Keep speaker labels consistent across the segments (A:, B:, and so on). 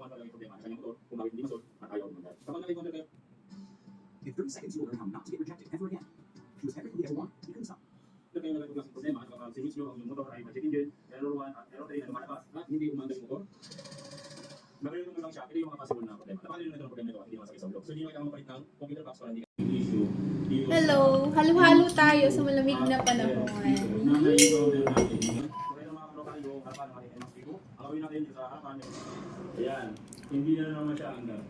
A: kung ano lang yung problema sa kanyang motor, kung bakit hindi masolve, at ayaw umandar. Kapag nag-wonder kayo,
B: In 30 seconds, you will learn how not to get rejected ever again. Choose everything you ever want. You couldn't stop.
A: kayo nagkaroon ng problema at kapag sinus nyo ang yung motor ay ma-check engine, error 1 at error 3 na lumalabas at hindi umandar yung motor, magaling mo lang siya, ito yung mga possible na problema. Napakali nyo na problema nito at hindi masakit sa ulo. So hindi nyo kailangan mapalit ng computer box para hindi ka issue.
C: Hello! Halo-halo tayo sa malamig na panahon.
A: Ayan, hindi na naman siya hanggang.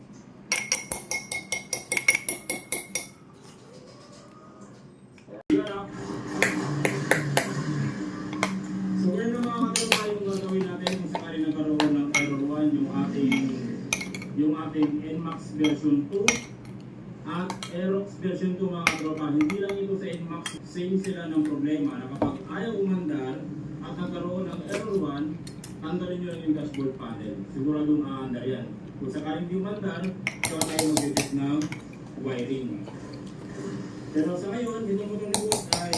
A: So ngayon na mga katrabaho yung gagawin natin kung sakali nagkaroon ng error 1 yung ating NMAX version 2 at Aerox version 2 mga katropa. Hindi lang ito sa NMAX, same sila ng problema na kapag ayaw umandar at nagkaroon ng error 1, tanggalin nyo lang yung dashboard panel. Siguradong aandar yan. Kung sakaling di umandar, so tayo mag-edit ng wiring. Pero sa ngayon, itong motor ni Boss ay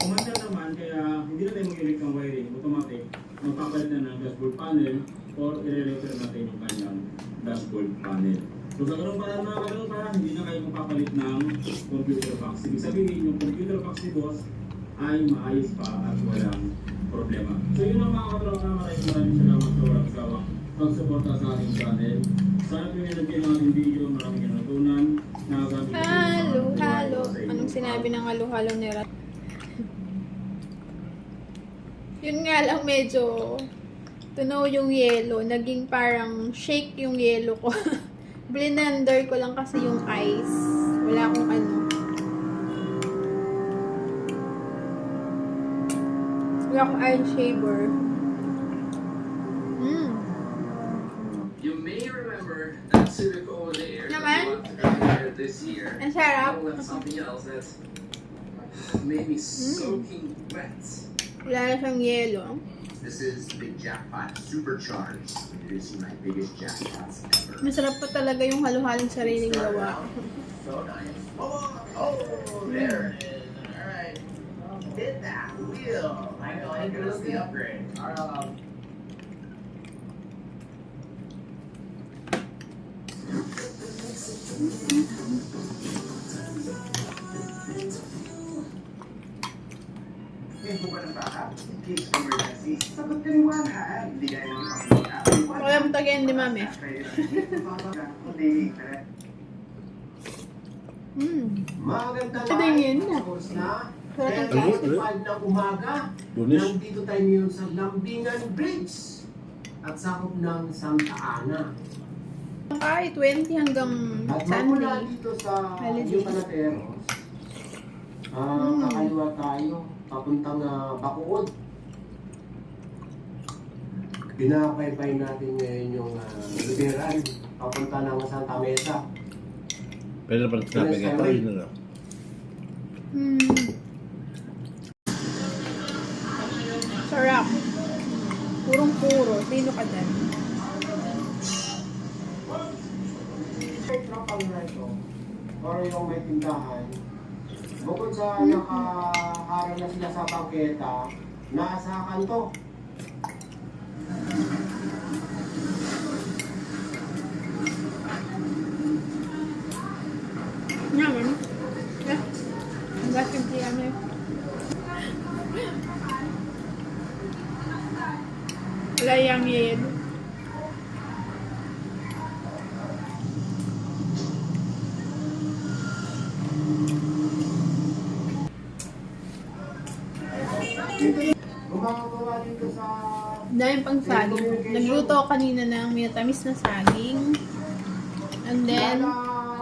A: umandar naman, kaya hindi na tayo mag-edit ng wiring. Automatic, magpapalit na ng dashboard panel or i-repair natin yung kanyang dashboard panel. So sa ganun para mga katropa, hindi na kayo magpapalit ng computer box. Ibig sabihin, yung computer box ni Boss ay maayos pa at walang problema. So yun ang mga katropa, maraming salamat sa walang sawa pagsuporta sa ating channel. Sana pinilog kayo ng ating video, maraming natutunan.
C: Halo-halo. Anong sinabi ng halo-halo ni Rat? Yun nga lang medyo tunaw yung yelo. Naging parang shake yung yelo ko. Blender ko lang kasi yung ice. Wala akong ano. Wala akong ice shaver.
D: You may remember that Civic over there
C: Naman?
D: earlier this year.
C: Ang sarap.
D: Well, that's something else that's made me soaking wet.
C: Wala na siyang yelo.
E: This is Big Jackpot Supercharged, introducing my biggest jackpots ever.
C: Masarap pa talaga yung halo-halong sariling gawa.
E: So nice. Oh, there it is. Alright. Hit that wheel. I know, I think it's the upgrade.
C: Wala mo tagayan di mami.
F: Magandang
C: Tingin na.
F: Kaya ng umaga, nandito tayo ngayon sa Lambingan Bridge at sakop ng Santa Ana.
C: Kahit 20 hanggang
F: At magmula
C: Sunday.
F: dito sa
C: Holiday.
F: Yucalateros, kakaliwa tayo, papuntang Bacood. Pinapaybay natin ngayon yung liberal, papunta ng Santa Mesa.
G: Pero pala sinabi nga ito, yun na lang.
C: Sarap. Purong-puro. Sino ka dyan?
F: May tropang na ito, or yung may tindahan, bukod sa nakaharap na sila sa bangketa, nasa kanto.
C: Naman. Ang gating kaya wala yung yelo.
F: Gumagawa dito sa...
C: Dahil pang saging. Nagluto ako kanina ng minatamis na saging. And then,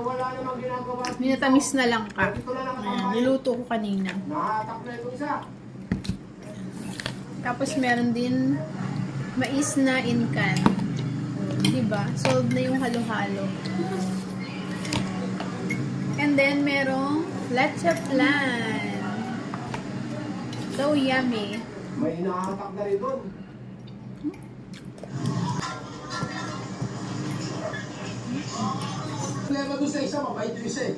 F: wala namang ginagawa.
C: minatamis na lang ka. Ayan, niluto ko kanina.
F: Nakatak na ito isa.
C: Tapos meron din mais na in can. Diba? Solved na yung halo-halo. And then merong leche flan. So yummy.
F: May nakatak na rin doon.
H: Problema doon sa isa, mabait yung isa eh.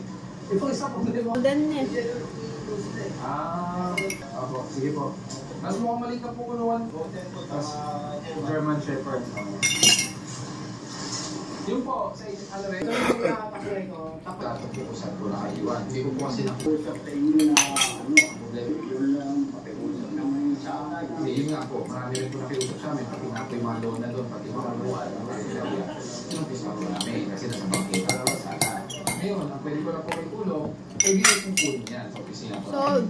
H: Itong isa, problema.
C: Then eh.
F: Ako, sige po.
H: Mas mukhang mali ka po kunuhan.
F: German Shepherd.
D: Yung po, sa ano rin,
F: Ito yung nakapasya ito. Tapos,
D: katutusan ko na kayuan. Hindi ko po kasi na
F: usap sa inyo na yun lang, pakiusap naman yung sa akin.
D: Hindi, yun nga po, marami rin po nakiusap sa amin, pati nga po yung mga loan na doon, pati mga luwan, Inumpis pa po namin, kasi nasa bangkita na sa akin. Ngayon, ang pwede ko na po may tulong, pwede rin pong tulong yan sa opisina po.
C: Sold.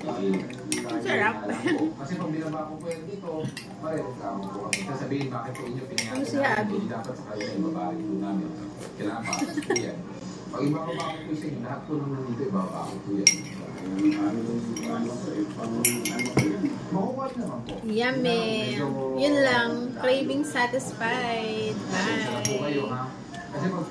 C: Sarap.
D: Kasi pag binaba ko po yan dito, marereklamo po kami. Sasabihin, bakit po inyo pinangyakan
C: Ano si Abby?
D: Hindi dapat sa kayo na ibaba rin po namin. Kailangan pa po yan. Pag ibaba ko po sa inyo, lahat po naman dito ibaba ko po yan. Makukuha niyo naman po.
C: Yummy. Yun lang. Craving satisfied.
D: Pasensya na po kayo
C: Bye.
D: ha. Kasi pag